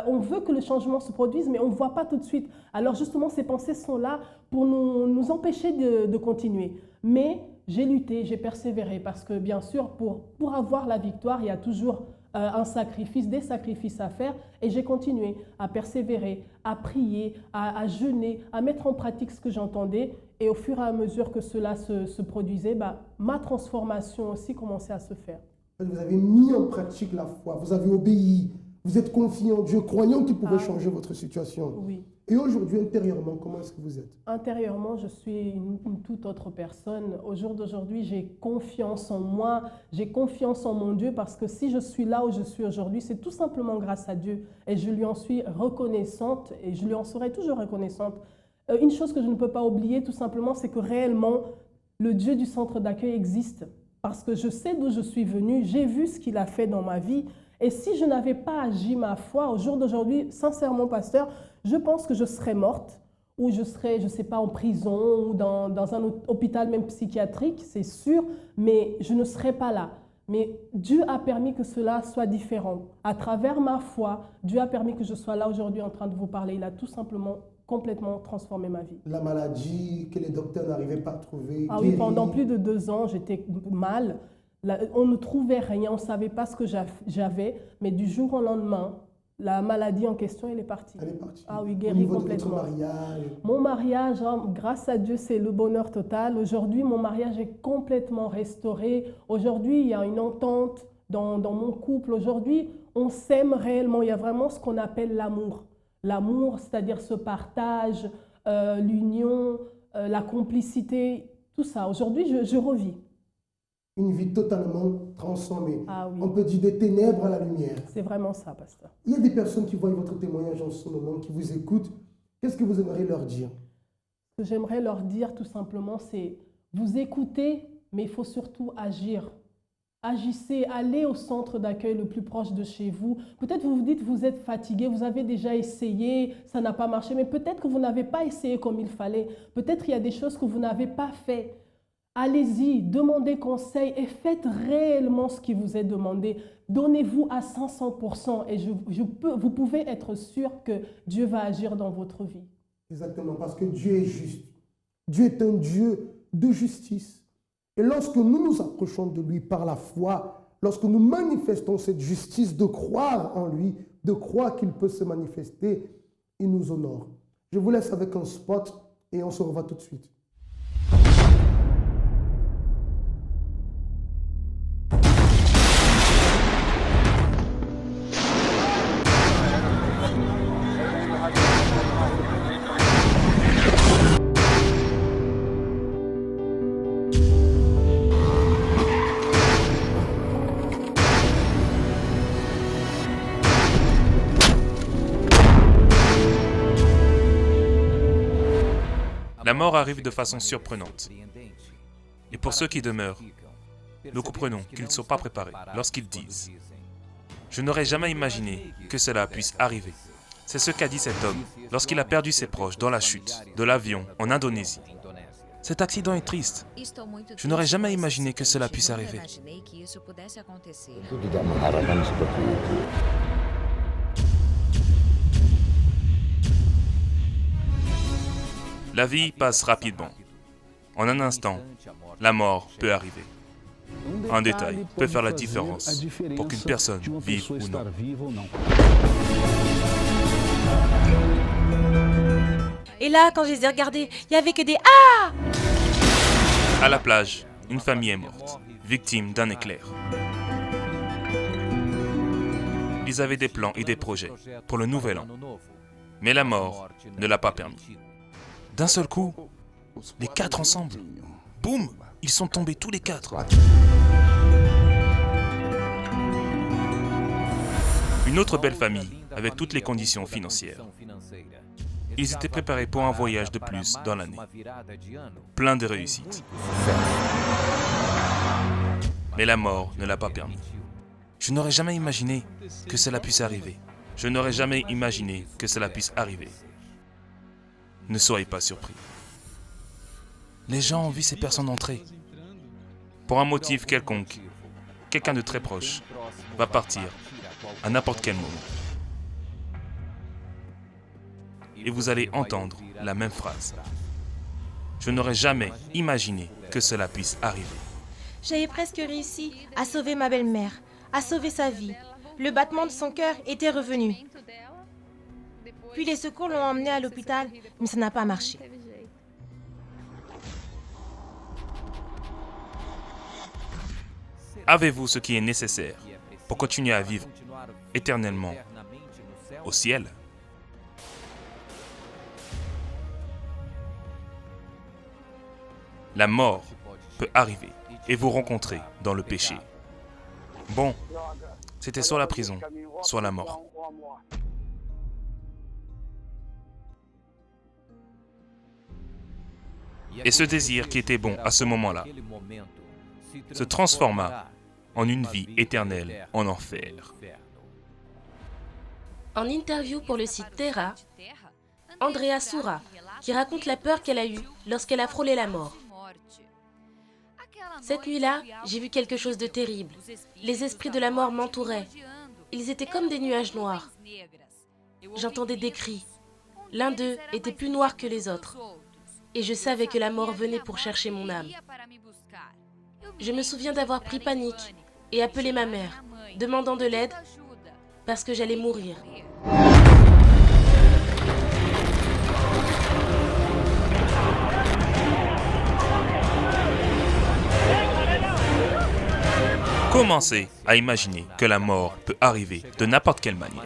on veut que le changement se produise, mais on ne voit pas tout de suite. Alors justement, ces pensées sont là pour nous empêcher de continuer. Mais j'ai lutté, j'ai persévéré, parce que bien sûr, pour avoir la victoire, il y a toujours un sacrifice, des sacrifices à faire, et j'ai continué à persévérer, à prier, à jeûner, à mettre en pratique ce que j'entendais, et au fur et à mesure que cela se produisait, ma transformation aussi commençait à se faire. Vous avez mis en pratique la foi, vous avez obéi, vous êtes confiant en Dieu, croyant qu'il pouvait changer votre situation. Oui. Et aujourd'hui, intérieurement, comment est-ce que vous êtes? Intérieurement, je suis une toute autre personne. Au jour d'aujourd'hui, j'ai confiance en moi, j'ai confiance en mon Dieu, parce que si je suis là où je suis aujourd'hui, c'est tout simplement grâce à Dieu. Et je lui en suis reconnaissante, et je lui en serai toujours reconnaissante. Une chose que je ne peux pas oublier, tout simplement, c'est que réellement, le Dieu du centre d'accueil existe. Parce que je sais d'où je suis venue, j'ai vu ce qu'il a fait dans ma vie. Et si je n'avais pas agi ma foi, au jour d'aujourd'hui, sincèrement, pasteur, je pense que je serais morte, ou je serais, je ne sais pas, en prison, ou dans un hôpital même psychiatrique, c'est sûr, mais je ne serais pas là. Mais Dieu a permis que cela soit différent. À travers ma foi, Dieu a permis que je sois là aujourd'hui en train de vous parler. Il a tout simplement complètement transformé ma vie. La maladie que les docteurs n'arrivaient pas à trouver. Ah oui, pendant plus de 2 ans, j'étais mal. On ne trouvait rien, on ne savait pas ce que j'avais, mais du jour au lendemain, la maladie en question, elle est partie. Elle est partie. Ah oui, guérie complètement. De votre mariage. Mon mariage, grâce à Dieu, c'est le bonheur total. Aujourd'hui, mon mariage est complètement restauré. Aujourd'hui, il y a une entente dans mon couple. Aujourd'hui, on s'aime réellement. Il y a vraiment ce qu'on appelle l'amour. L'amour, c'est-à-dire ce partage, l'union, la complicité, tout ça. Aujourd'hui, je revis. Une vie totalement transformée. Ah oui. On peut dire des ténèbres à la lumière. C'est vraiment ça, pasteur. Il y a des personnes qui voient votre témoignage en ce moment, qui vous écoutent. Qu'est-ce que vous aimeriez leur dire? Ce que j'aimerais leur dire, tout simplement, c'est vous écoutez, mais il faut surtout agir. Agissez, allez au centre d'accueil le plus proche de chez vous. Peut-être vous vous dites vous êtes fatigué, vous avez déjà essayé, ça n'a pas marché, mais peut-être que vous n'avez pas essayé comme il fallait. Peut-être il y a des choses que vous n'avez pas fait. Allez-y, demandez conseil et faites réellement ce qui vous est demandé. Donnez-vous à 500% et vous pouvez être sûr que Dieu va agir dans votre vie. Exactement, parce que Dieu est juste. Dieu est un Dieu de justice. Et lorsque nous nous approchons de lui par la foi, lorsque nous manifestons cette justice de croire en lui, de croire qu'il peut se manifester, il nous honore. Je vous laisse avec un spot et on se revoit tout de suite. La mort arrive de façon surprenante. Et pour ceux qui demeurent, nous comprenons qu'ils ne sont pas préparés lorsqu'ils disent « Je n'aurais jamais imaginé que cela puisse arriver ». C'est ce qu'a dit cet homme lorsqu'il a perdu ses proches dans la chute de l'avion en Indonésie. Cet accident est triste. Je n'aurais jamais imaginé que cela puisse arriver. La vie passe rapidement. En un instant, la mort peut arriver. Un détail peut faire la différence pour qu'une personne vive ou non. Et là, quand je les ai regardés, il n'y avait que des « Ah !» À la plage, une famille est morte, victime d'un éclair. Ils avaient des plans et des projets pour le nouvel an. Mais la mort ne l'a pas permis. D'un seul coup, les quatre ensemble, boum, ils sont tombés tous les quatre. Une autre belle famille, avec toutes les conditions financières. Ils étaient préparés pour un voyage de plus dans l'année, plein de réussites. Mais la mort ne l'a pas permis. Je n'aurais jamais imaginé que cela puisse arriver. Je n'aurais jamais imaginé que cela puisse arriver. Ne soyez pas surpris. Les gens ont vu ces personnes entrer. Pour un motif quelconque, quelqu'un de très proche va partir à n'importe quel moment. Et vous allez entendre la même phrase. Je n'aurais jamais imaginé que cela puisse arriver. J'avais presque réussi à sauver ma belle-mère, à sauver sa vie. Le battement de son cœur était revenu. Puis les secours l'ont emmenée à l'hôpital, mais ça n'a pas marché. Avez-vous ce qui est nécessaire pour continuer à vivre éternellement au ciel? La mort peut arriver et vous rencontrer dans le péché. Bon, c'était soit la prison, soit la mort. Et ce désir qui était bon à ce moment-là se transforma en une vie éternelle en enfer. En interview pour le site Terra, Andrea Soura, qui raconte la peur qu'elle a eue lorsqu'elle a frôlé la mort. Cette nuit-là, j'ai vu quelque chose de terrible. Les esprits de la mort m'entouraient. Ils étaient comme des nuages noirs. J'entendais des cris. L'un d'eux était plus noir que les autres. Et je savais que la mort venait pour chercher mon âme. Je me souviens d'avoir pris panique et appelé ma mère, demandant de l'aide parce que j'allais mourir. Commencez à imaginer que la mort peut arriver de n'importe quelle manière.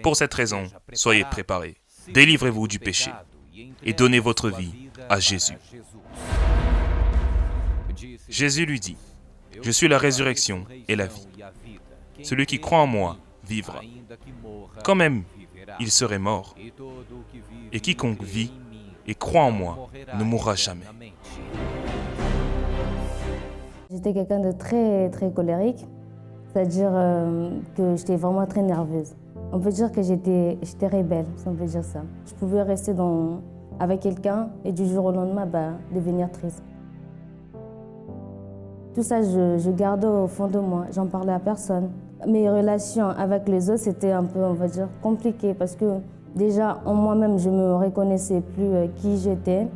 Pour cette raison, soyez préparés. Délivrez-vous du péché et donnez votre vie à Jésus. Jésus lui dit, « Je suis la résurrection et la vie. Celui qui croit en moi vivra. Quand même, il serait mort. Et quiconque vit et croit en moi ne mourra jamais. » J'étais quelqu'un de très, très colérique, c'est-à-dire que j'étais vraiment très nerveuse. On peut dire que j'étais rebelle, si on peut dire ça. Je pouvais rester avec quelqu'un et du jour au lendemain, devenir triste. Tout ça, je gardais au fond de moi, j'en parlais à personne. Mes relations avec les autres, c'était un peu, on va dire, compliqué parce que déjà, en moi-même, je ne me reconnaissais plus qui j'étais.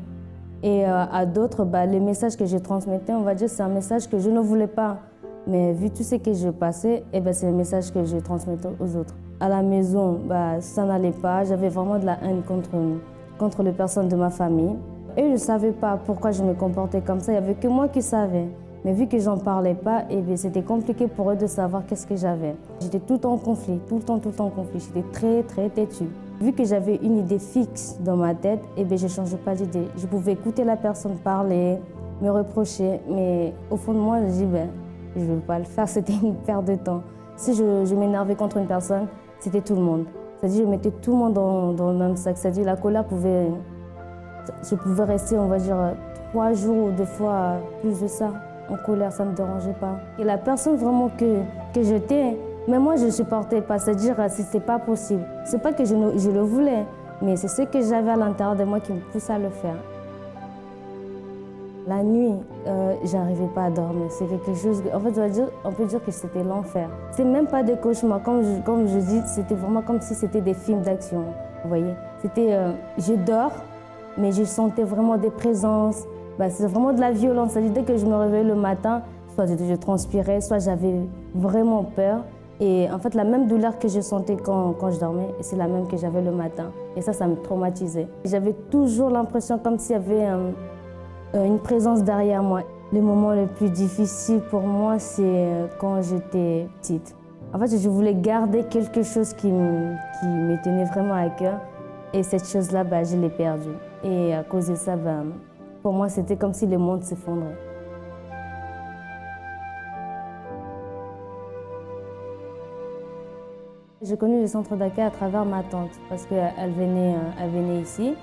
Et à d'autres, les messages que je transmettais, on va dire, c'est un message que je ne voulais pas. Mais vu tout ce que je passais, c'est le message que je transmettais aux autres. À la maison, ça n'allait pas. J'avais vraiment de la haine contre les personnes de ma famille. Et je ne savais pas pourquoi je me comportais comme ça. Il n'y avait que moi qui savais. Mais vu que j'en parlais pas, c'était compliqué pour eux de savoir qu'est-ce que j'avais. J'étais tout le temps en conflit, tout le temps en conflit. J'étais très, très têtue. Vu que j'avais une idée fixe dans ma tête, je ne changeais pas d'idée. Je pouvais écouter la personne parler, me reprocher, mais au fond de moi, je dis, je ne veux pas le faire, c'était une perte de temps. Si je m'énervais contre une personne, c'était tout le monde. C'est-à-dire, je mettais tout le monde dans le même sac. C'est-à-dire, la colère pouvait Je pouvais rester, on va dire, 3 jours ou 2 fois plus de ça. En colère, ça ne me dérangeait pas. Et la personne vraiment que j'étais, mais moi je ne supportais pas, c'est-à-dire que ce n'était pas possible. Ce n'est pas que je le voulais, mais c'est ce que j'avais à l'intérieur de moi qui me poussait à le faire. La nuit, j'arrivais pas à dormir. C'est quelque chose, en fait, on peut dire que c'était l'enfer. C'est même pas des cauchemars, comme je dis, c'était vraiment comme si c'était des films d'action, vous voyez. C'était, je dors, mais je sentais vraiment des présences. C'est vraiment de la violence. C'est-à-dire dès que je me réveillais le matin, soit je transpirais, soit j'avais vraiment peur. Et en fait, la même douleur que je sentais quand je dormais, c'est la même que j'avais le matin. Et ça me traumatisait. J'avais toujours l'impression comme s'il y avait une présence derrière moi. Le moment le plus difficile pour moi, c'est quand j'étais petite. En fait, je voulais garder quelque chose qui me tenait vraiment à cœur. Et cette chose-là, je l'ai perdue. Et à cause de ça, pour moi, c'était comme si le monde s'effondrait. J'ai connu le centre d'accueil à travers ma tante parce qu'elle venait ici.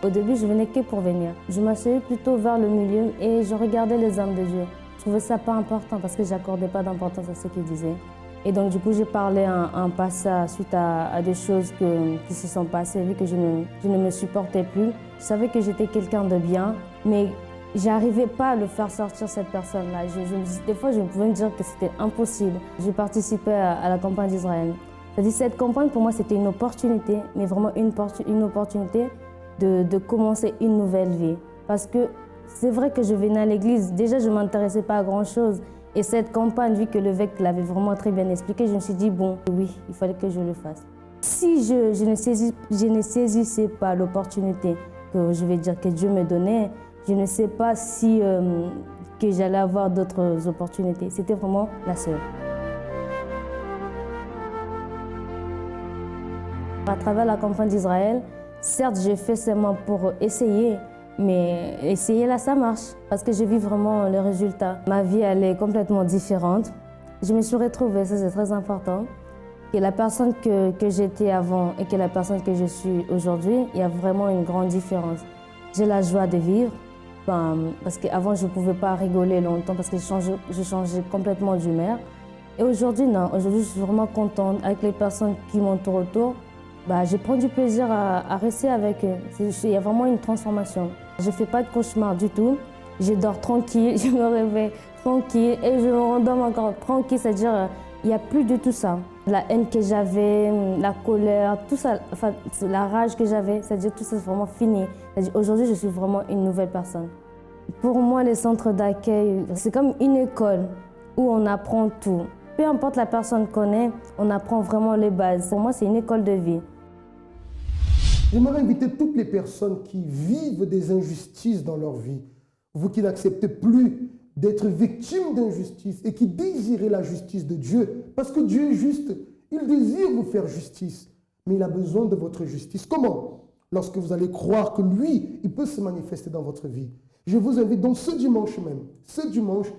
Au début, je venais que pour venir. Je m'asseyais plutôt vers le milieu et je regardais les hommes de Dieu. Je trouvais ça pas important parce que je n'accordais pas d'importance à ce qu'ils disaient. Et donc, du coup, j'ai parlé un passage suite à des choses qui se sont passées, vu que je ne me supportais plus. Je savais que j'étais quelqu'un de bien, mais je n'arrivais pas à le faire sortir, cette personne-là. Des fois, je pouvais me dire que c'était impossible. J'ai participé à la campagne d'Israël. C'est-à-dire, cette campagne, pour moi, c'était une opportunité, mais vraiment une opportunité de commencer une nouvelle vie. Parce que c'est vrai que je venais à l'église, déjà, je ne m'intéressais pas à grand-chose. Et cette campagne, vu que l'évêque l'avait vraiment très bien expliqué, je me suis dit, bon, oui, il fallait que je le fasse. Si je ne saisissais pas l'opportunité que je vais dire que Dieu me donnait, je ne sais pas si que j'allais avoir d'autres opportunités. C'était vraiment la seule. À travers la campagne d'Israël, certes, j'ai fait seulement pour essayer, mais essayer là, ça marche, parce que je vis vraiment le résultat. Ma vie, elle est complètement différente. Je me suis retrouvée, ça c'est très important, que la personne que j'étais avant et que la personne que je suis aujourd'hui, il y a vraiment une grande différence. J'ai la joie de vivre, parce qu'avant je ne pouvais pas rigoler longtemps, parce que je changeais complètement d'humeur. Et aujourd'hui, non, aujourd'hui je suis vraiment contente avec les personnes qui m'entourent autour. Je prends du plaisir à rester avec eux. Il y a vraiment une transformation. Je ne fais pas de cauchemar du tout. Je dors tranquille, je me réveille tranquille et je me rendors encore tranquille. C'est-à-dire, il n'y a plus de tout ça. La haine que j'avais, la colère, tout ça, enfin, la rage que j'avais, c'est-à-dire tout ça c'est vraiment fini. Aujourd'hui, je suis vraiment une nouvelle personne. Pour moi, les centres d'accueil, c'est comme une école où on apprend tout. Peu importe la personne qu'on est, on apprend vraiment les bases. Pour moi, c'est une école de vie. J'aimerais inviter toutes les personnes qui vivent des injustices dans leur vie, vous qui n'acceptez plus d'être victimes d'injustice et qui désirez la justice de Dieu, parce que Dieu est juste, il désire vous faire justice, mais il a besoin de votre justice. Comment? Lorsque vous allez croire que lui, il peut se manifester dans votre vie. Je vous invite donc ce dimanche même, ce dimanche,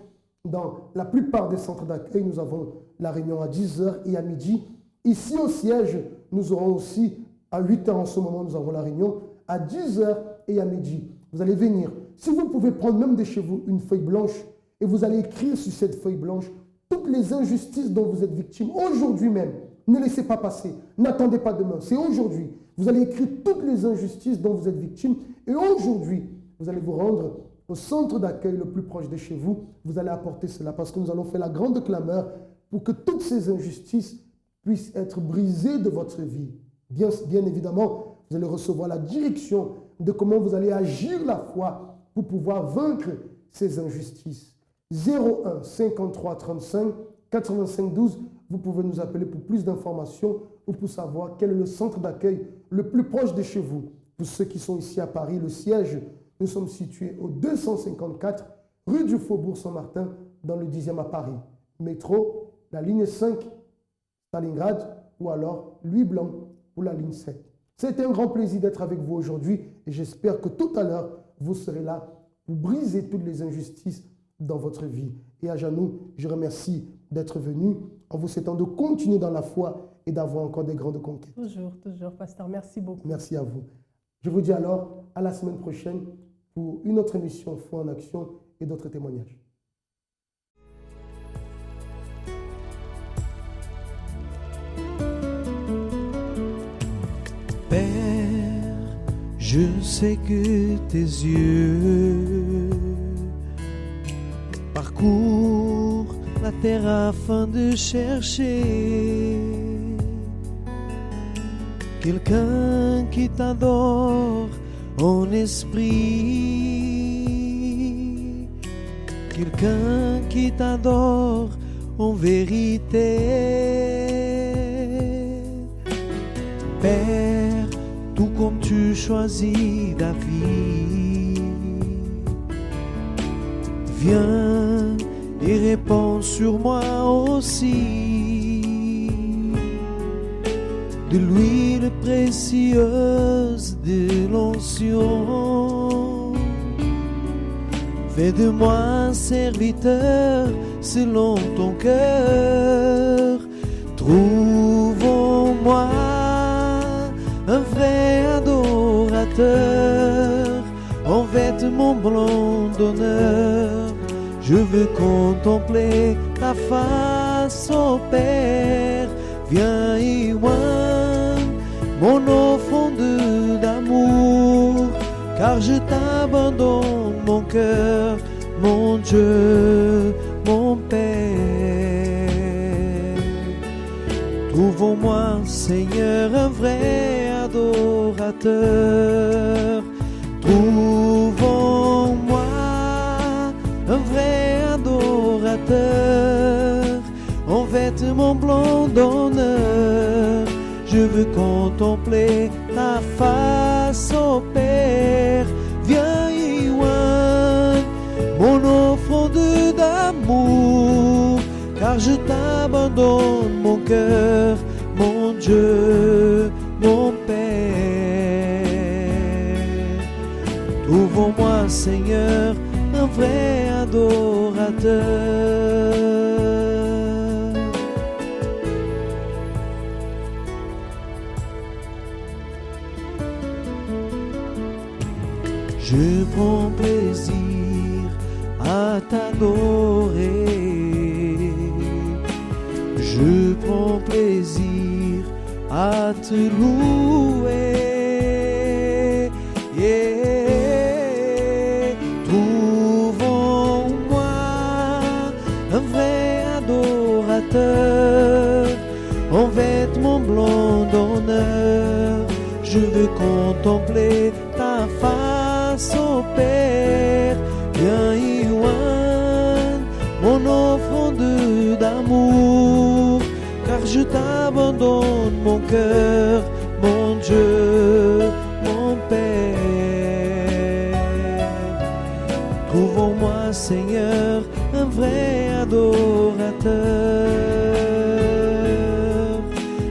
dans la plupart des centres d'accueil, nous avons la réunion à 10h et à midi. Ici au siège, nous aurons aussi à 8h en ce moment, nous avons la réunion à 10h et à midi. Vous allez venir. Si vous pouvez prendre même de chez vous une feuille blanche et vous allez écrire sur cette feuille blanche toutes les injustices dont vous êtes victime aujourd'hui même. Ne laissez pas passer. N'attendez pas demain. C'est aujourd'hui. Vous allez écrire toutes les injustices dont vous êtes victime et aujourd'hui, vous allez vous rendre au centre d'accueil le plus proche de chez vous. Vous allez apporter cela parce que nous allons faire la grande clameur pour que toutes ces injustices puissent être brisées de votre vie. Bien évidemment, vous allez recevoir la direction de comment vous allez agir la foi pour pouvoir vaincre ces injustices. 01 53 35 85 12, vous pouvez nous appeler pour plus d'informations ou pour savoir quel est le centre d'accueil le plus proche de chez vous. Pour ceux qui sont ici à Paris, le siège, nous sommes situés au 254 rue du Faubourg Saint-Martin dans le 10e à Paris. Métro, la ligne 5, Stalingrad ou alors Louis Blanc pour la ligne 7. C'était un grand plaisir d'être avec vous aujourd'hui et j'espère que tout à l'heure, vous serez là pour briser toutes les injustices dans votre vie. Et à genoux, je remercie d'être venu en vous souhaitant de continuer dans la foi et d'avoir encore des grandes conquêtes. Toujours, pasteur. Merci beaucoup. Merci à vous. Je vous dis alors à la semaine prochaine pour une autre émission Foi en Action et d'autres témoignages. Père, je sais que tes yeux parcourent la terre afin de chercher quelqu'un qui t'adore en esprit, quelqu'un qui t'adore en vérité. Père, tout comme tu choisis David, viens et répands sur moi aussi de l'huile précieuse de l'onction. Fais de moi un serviteur selon ton cœur. Trouve en moi un vrai adorateur, en vêtements blancs d'honneur. Je veux contempler ta face, ô Père. Viens y oindre mon offrande d'amour, car je t'abandonne mon cœur, mon Dieu, mon Père. Trouve en moi, Seigneur, un vrai adorateur. Trouve en moi un vrai adorateur, en vêtements blancs d'honneur. Je veux contempler ta face, ô Père. Viens y oindre mon offrande d'amour, car je t'abandonne mon cœur, mon Dieu, mon Père. Trouve en moi, Seigneur, un vrai adorateur. Je prends plaisir à t'adorer. Je prends plaisir à te louer. Yeah. Trouve en moi un vrai adorateur, en vêtements blancs d'honneur. Je veux contempler ta face, ô Père. Viens y oindre mon offrande d'amour, car je t'abandonne mon cœur, mon Dieu, mon Père. Trouve en moi, Seigneur, un vrai adorateur.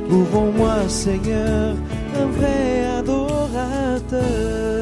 Trouve en moi, Seigneur, un vrai adorateur.